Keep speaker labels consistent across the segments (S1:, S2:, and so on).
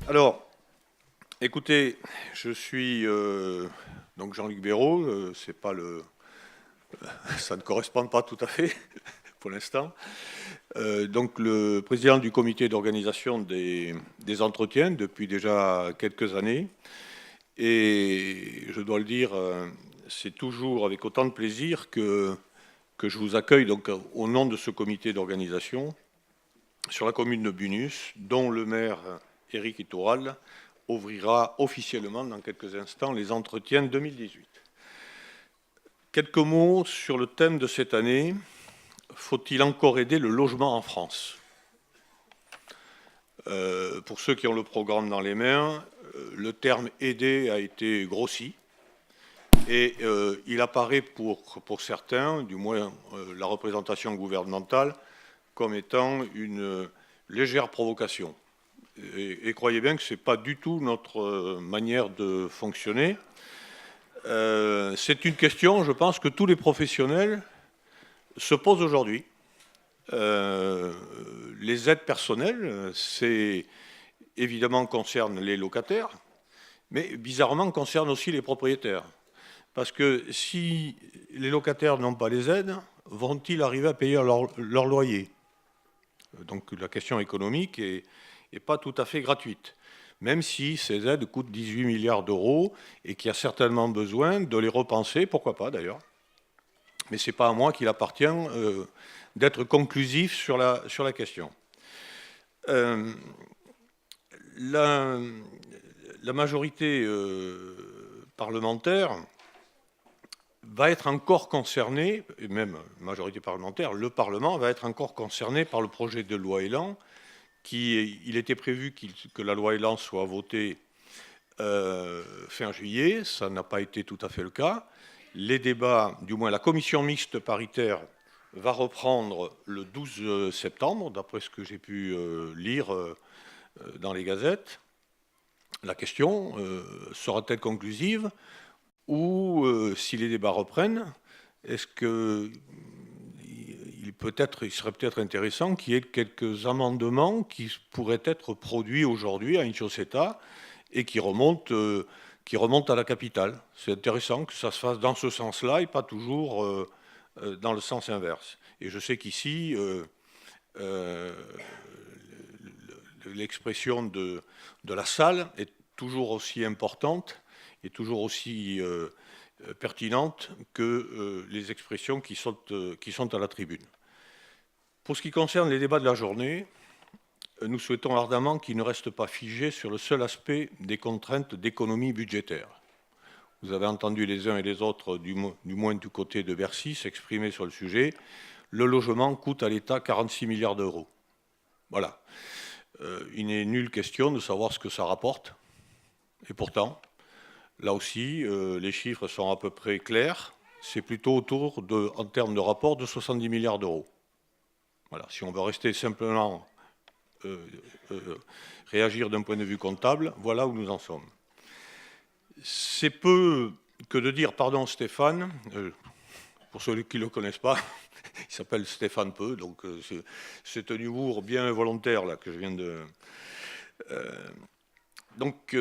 S1: Alors, écoutez, je suis donc Jean-Luc Béraud, c'est pas ça ne correspond pas tout à fait pour l'instant. Donc le président du comité d'organisation des entretiens depuis déjà quelques années. Et je dois le dire, c'est toujours avec autant de plaisir que je vous accueille donc au nom de ce comité d'organisation sur la commune de Bunus, dont le maire Éric Itoural ouvrira officiellement dans quelques instants les entretiens 2018. Quelques mots sur le thème de cette année. Faut-il encore aider le logement en France ? Pour ceux qui ont le programme dans les mains, le terme aider a été grossi et il apparaît pour certains, du moins la représentation gouvernementale, comme étant une légère provocation. Et croyez bien que ce n'est pas du tout notre manière de fonctionner. C'est une question, je pense, que tous les professionnels se posent aujourd'hui. Les aides personnelles, c'est évidemment concerne les locataires, mais bizarrement concerne aussi les propriétaires. Parce que si les locataires n'ont pas les aides, vont-ils arriver à payer leur loyer ? Donc la question économique est pas tout à fait gratuite, même si ces aides coûtent 18 milliards d'euros et qu'il y a certainement besoin de les repenser, pourquoi pas d'ailleurs. Mais ce n'est pas à moi qu'il appartient d'être conclusif sur la question. La majorité parlementaire va être encore concernée, et même majorité parlementaire, le Parlement va être encore concerné par le projet de loi Elan, il était prévu que la loi Elan soit votée fin juillet, ça n'a pas été tout à fait le cas. Les débats, du moins la commission mixte paritaire, va reprendre le 12 septembre, d'après ce que j'ai pu lire dans les gazettes. La question sera-t-elle conclusive ou si les débats reprennent, est-ce que il serait peut-être intéressant qu'il y ait quelques amendements qui pourraient être produits aujourd'hui à Inciossetta et qui remontent à la capitale. C'est intéressant que ça se fasse dans ce sens-là et pas toujours dans le sens inverse. Et je sais qu'ici, l'expression de la salle est toujours aussi importante et toujours aussi pertinente que les expressions qui sont à la tribune. Pour ce qui concerne les débats de la journée, nous souhaitons ardemment qu'ils ne restent pas figés sur le seul aspect des contraintes d'économie budgétaire. Vous avez entendu les uns et les autres, du moins du côté de Bercy, s'exprimer sur le sujet. Le logement coûte à l'État 46 milliards d'euros. Voilà. Il n'est nulle question de savoir ce que ça rapporte. Et pourtant, là aussi, les chiffres sont à peu près clairs. C'est plutôt autour en termes de rapport, de 70 milliards d'euros. Voilà. Si on veut rester simplement réagir d'un point de vue comptable, voilà où nous en sommes. C'est peu que de dire, pardon Stéphane, pour ceux qui ne le connaissent pas, il s'appelle Stéphane Peu, donc c'est un humour bien volontaire là, que je viens de... Donc,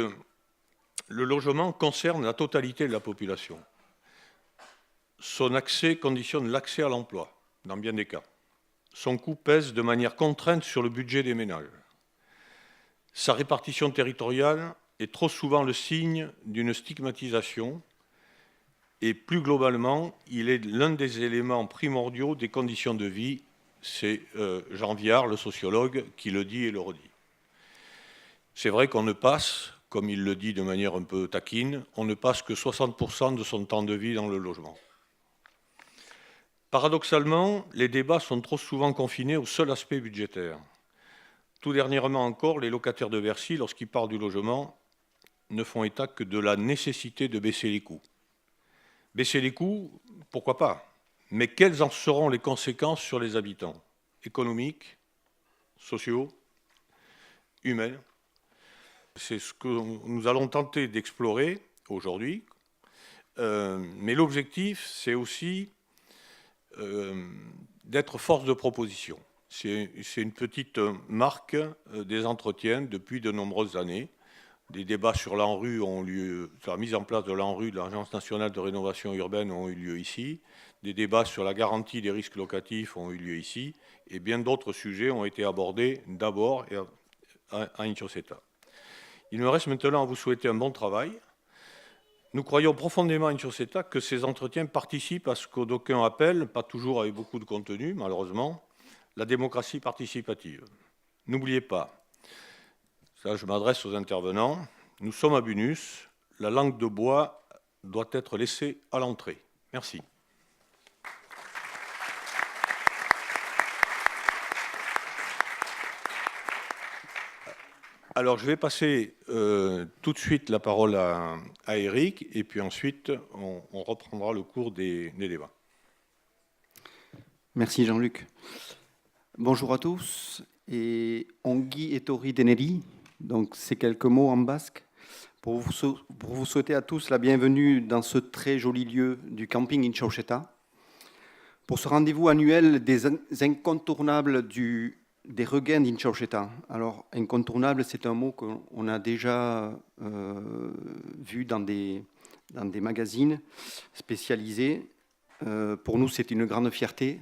S1: le logement concerne la totalité de la population. Son accès conditionne l'accès à l'emploi, dans bien des cas. Son coût pèse de manière contrainte sur le budget des ménages. Sa répartition territoriale est trop souvent le signe d'une stigmatisation et plus globalement, il est l'un des éléments primordiaux des conditions de vie. C'est Jean Viard, le sociologue, qui le dit et le redit. C'est vrai qu'on ne passe, comme il le dit de manière un peu taquine, on ne passe que 60% de son temps de vie dans le logement. Paradoxalement, les débats sont trop souvent confinés au seul aspect budgétaire. Tout dernièrement encore, les locataires de Bercy, lorsqu'ils parlent du logement, ne font état que de la nécessité de baisser les coûts. Baisser les coûts, pourquoi pas ? Mais quelles en seront les conséquences sur les habitants ? Économiques, sociaux, humains ? C'est ce que nous allons tenter d'explorer aujourd'hui. Mais l'objectif, c'est aussi d'être force de proposition. C'est une petite marque des entretiens depuis de nombreuses années. Des débats sur l'ANRU ont lieu, sur la mise en place de l'ANRU, de l'Agence nationale de rénovation urbaine, ont eu lieu ici. Des débats sur la garantie des risques locatifs ont eu lieu ici. Et bien d'autres sujets ont été abordés d'abord à Inciossetta. Il me reste maintenant à vous souhaiter un bon travail. Nous croyons profondément à Inciossetta que ces entretiens participent à ce que d'aucuns appellent, pas toujours avec beaucoup de contenu malheureusement, la démocratie participative. N'oubliez pas, ça je m'adresse aux intervenants, nous sommes à Bunus, la langue de bois doit être laissée à l'entrée. Merci. Alors, je vais passer tout de suite la parole à Eric, et puis ensuite, on reprendra le cours des débats.
S2: Merci Jean-Luc. Bonjour à tous, et Ongi etorri deneri, donc c'est quelques mots en basque, pour vous souhaiter à tous la bienvenue dans ce très joli lieu du camping Inciossetta, pour ce rendez-vous annuel des incontournables des regains d'Inciossetta. Alors, incontournable, c'est un mot qu'on a déjà vu dans des magazines spécialisés. Pour nous, c'est une grande fierté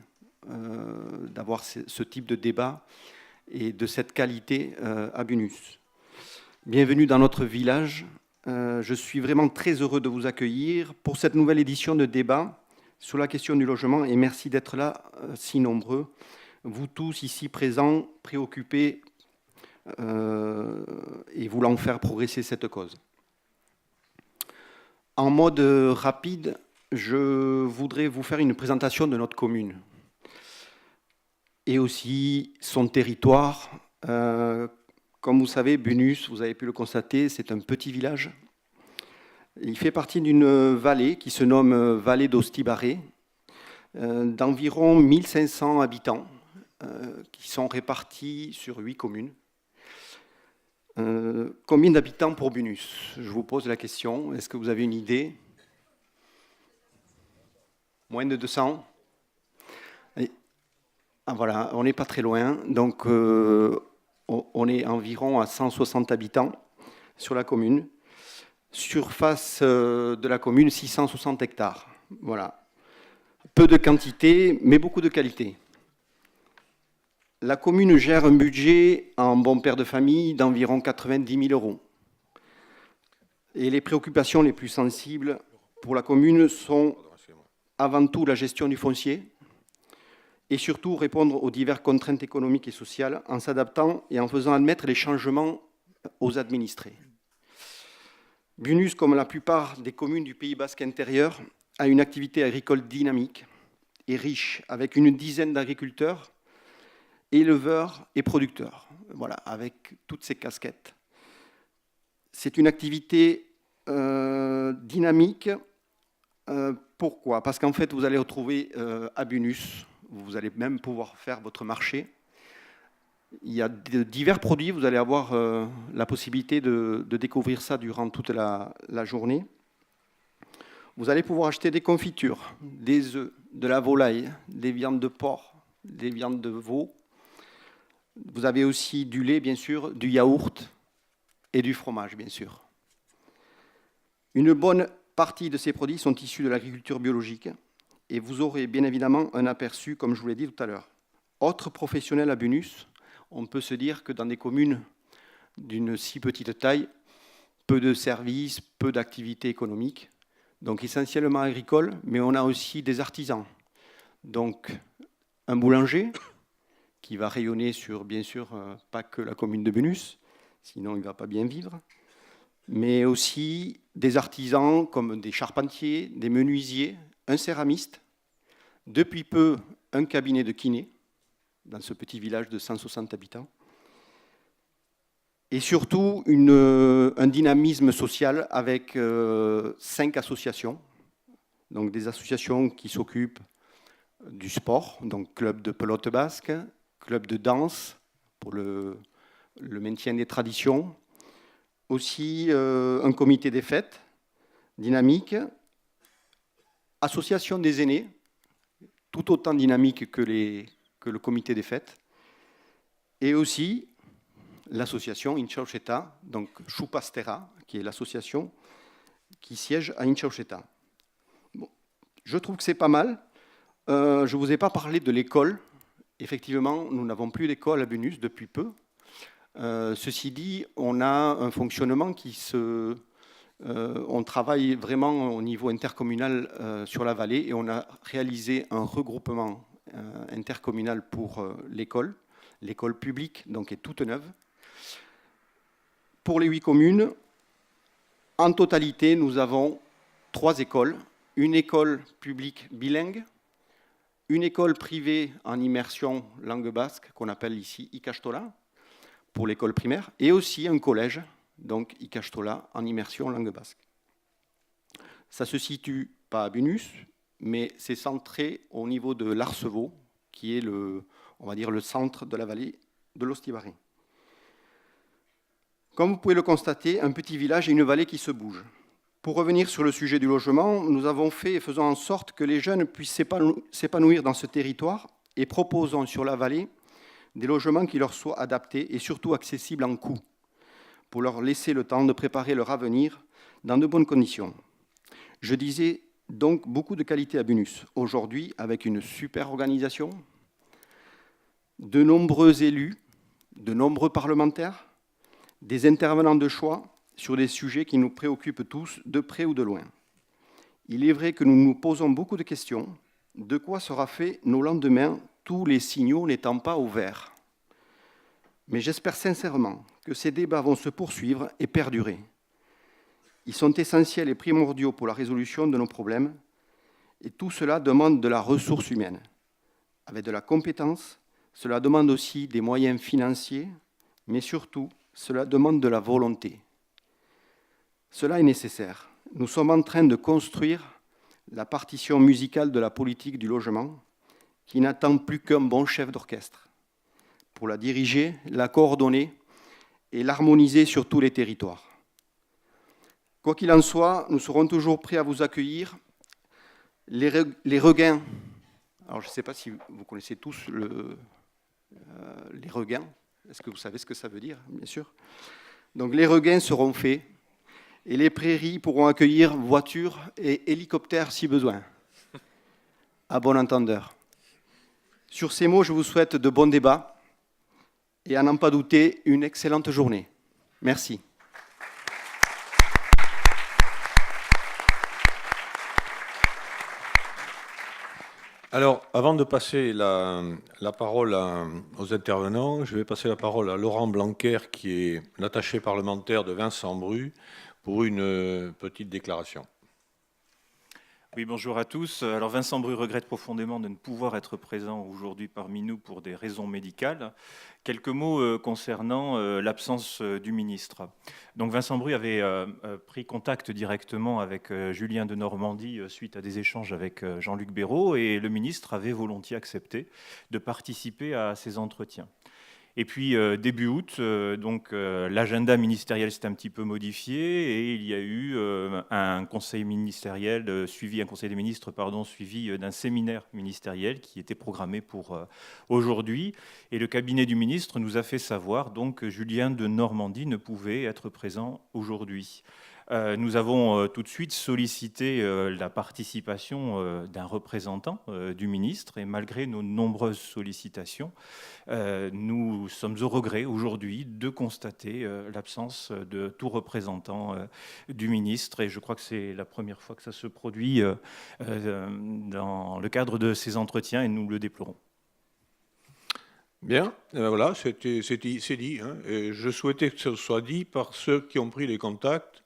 S2: d'avoir ce type de débat et de cette qualité à Bunus. Bienvenue dans notre village. Je suis vraiment très heureux de vous accueillir pour cette nouvelle édition de débat sur la question du logement, et merci d'être là si nombreux. Vous tous ici présents, préoccupés et voulant faire progresser cette cause. En mode rapide, je voudrais vous faire une présentation de notre commune et aussi son territoire. Comme vous savez, Bunus, vous avez pu le constater, c'est un petit village. Il fait partie d'une vallée qui se nomme Vallée d'Ostibaré, d'environ 1500 habitants, qui sont répartis sur 8 communes. Combien d'habitants pour Bunus? Je vous pose la question. Est-ce que vous avez une idée? Moins de 200? Voilà, on n'est pas très loin. Donc, on est environ à 160 habitants sur la commune. Surface de la commune, 660 hectares. Voilà. Peu de quantité, mais beaucoup de qualité. La commune gère un budget en bon père de famille d'environ 90 000 euros. Et les préoccupations les plus sensibles pour la commune sont avant tout la gestion du foncier et surtout répondre aux diverses contraintes économiques et sociales en s'adaptant et en faisant admettre les changements aux administrés. Bunus, comme la plupart des communes du Pays basque intérieur, a une activité agricole dynamique et riche, avec une dizaine d'agriculteurs, éleveurs et producteurs, voilà, avec toutes ces casquettes. C'est une activité dynamique. Pourquoi? Parce qu'en fait, vous allez retrouver à Bunus, vous allez même pouvoir faire votre marché. Il y a de divers produits, vous allez avoir la possibilité de découvrir ça durant toute la journée. Vous allez pouvoir acheter des confitures, des œufs, de la volaille, des viandes de porc, des viandes de veau. Vous avez aussi du lait, bien sûr, du yaourt et du fromage, bien sûr. Une bonne partie de ces produits sont issus de l'agriculture biologique et vous aurez bien évidemment un aperçu, comme je vous l'ai dit tout à l'heure. Autre professionnel à Bunus, on peut se dire que dans des communes d'une si petite taille, peu de services, peu d'activités économiques, donc essentiellement agricoles, mais on a aussi des artisans. Donc un boulanger qui va rayonner sur, bien sûr, pas que la commune de Bunus, sinon il ne va pas bien vivre, mais aussi des artisans comme des charpentiers, des menuisiers, un céramiste, depuis peu un cabinet de kiné, dans ce petit village de 160 habitants, et surtout un dynamisme social avec 5 associations, donc des associations qui s'occupent du sport, donc club de pelote basque, club de danse pour le maintien des traditions, aussi un comité des fêtes dynamique, association des aînés, tout autant dynamique que le comité des fêtes, et aussi l'association Incauceta, donc Chupastera, qui est l'association qui siège à Incauceta. Bon, je trouve que c'est pas mal. Je ne vous ai pas parlé de l'école. Effectivement, nous n'avons plus d'école à Bunus depuis peu. Ceci dit, on a un fonctionnement on travaille vraiment au niveau intercommunal sur la vallée et on a réalisé un regroupement intercommunal pour l'école. L'école publique donc, est toute neuve. Pour les 8 communes, en totalité, nous avons 3 écoles. Une école publique bilingue, une école privée en immersion langue basque, qu'on appelle ici Ikastola, pour l'école primaire, et aussi un collège, donc Ikastola, en immersion langue basque. Ça se situe pas à Bunus, mais c'est centré au niveau de l'Arcevaux, qui est on va dire le centre de la vallée de l'Ostibaré. Comme vous pouvez le constater, un petit village et une vallée qui se bougent. Pour revenir sur le sujet du logement, nous avons fait et faisons en sorte que les jeunes puissent s'épanouir dans ce territoire et proposons sur la vallée des logements qui leur soient adaptés et surtout accessibles en coût, pour leur laisser le temps de préparer leur avenir dans de bonnes conditions. Je disais donc beaucoup de qualité à Bunus. Aujourd'hui, avec une super organisation, de nombreux élus, de nombreux parlementaires, des intervenants de choix sur des sujets qui nous préoccupent tous, de près ou de loin. Il est vrai que nous nous posons beaucoup de questions. De quoi sera fait nos lendemains, tous les signaux n'étant pas au vert? Mais j'espère sincèrement que ces débats vont se poursuivre et perdurer. Ils sont essentiels et primordiaux pour la résolution de nos problèmes, et tout cela demande de la ressource humaine. Avec de la compétence, cela demande aussi des moyens financiers, mais surtout, cela demande de la volonté. Cela est nécessaire. Nous sommes en train de construire la partition musicale de la politique du logement, qui n'attend plus qu'un bon chef d'orchestre pour la diriger, la coordonner et l'harmoniser sur tous les territoires. Quoi qu'il en soit, nous serons toujours prêts à vous accueillir. Les regains, alors je ne sais pas si vous connaissez tous les regains. Est-ce que vous savez ce que ça veut dire, bien sûr? Donc les regains seront faits et les prairies pourront accueillir voitures et hélicoptères si besoin. À bon entendeur. Sur ces mots, je vous souhaite de bons débats et à n'en pas douter, une excellente journée. Merci.
S1: Alors, avant de passer la parole aux intervenants, je vais passer la parole à Laurent Blanquer, qui est l'attaché parlementaire de Vincent Bru, pour une petite déclaration.
S3: Oui, bonjour à tous. Alors Vincent Bru regrette profondément de ne pouvoir être présent aujourd'hui parmi nous pour des raisons médicales. Quelques mots concernant l'absence du ministre. Donc Vincent Bru avait pris contact directement avec Julien de Normandie suite à des échanges avec Jean-Luc Béraud et le ministre avait volontiers accepté de participer à ces entretiens. Et puis début août, l'agenda ministériel s'est un petit peu modifié et il y a eu un conseil ministériel un conseil des ministres suivi d'un séminaire ministériel qui était programmé pour aujourd'hui. Et le cabinet du ministre nous a fait savoir donc que Julien de Normandie ne pouvait être présent aujourd'hui. Nous avons tout de suite sollicité la participation d'un représentant du ministre et malgré nos nombreuses sollicitations, nous sommes au regret aujourd'hui de constater l'absence de tout représentant du ministre et je crois que c'est la première fois que ça se produit dans le cadre de ces entretiens et nous le déplorons.
S1: Bien, voilà, c'est dit. Hein, et je souhaitais que ce soit dit par ceux qui ont pris les contacts,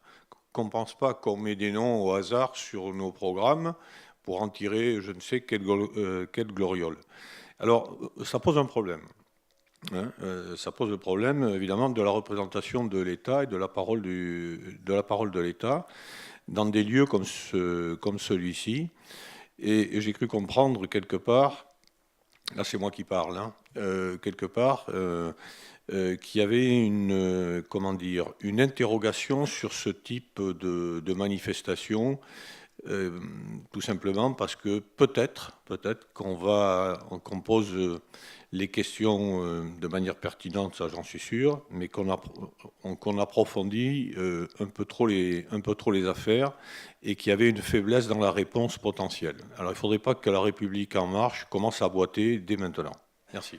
S1: qu'on ne pense pas qu'on met des noms au hasard sur nos programmes pour en tirer je ne sais quelle gloriole. Alors, ça pose un problème. Hein, ça pose le problème, évidemment, de la représentation de l'État et de la parole de l'État dans des lieux comme celui-ci. Et j'ai cru comprendre quelque part, là c'est moi qui parle, hein, quelque part, qu'il y avait une interrogation sur ce type de manifestation, tout simplement parce que peut-être qu'on pose les questions de manière pertinente, ça j'en suis sûr, mais qu'on approfondit un peu trop les affaires et qu'il y avait une faiblesse dans la réponse potentielle. Alors il ne faudrait pas que La République En Marche commence à boiter dès maintenant. Merci.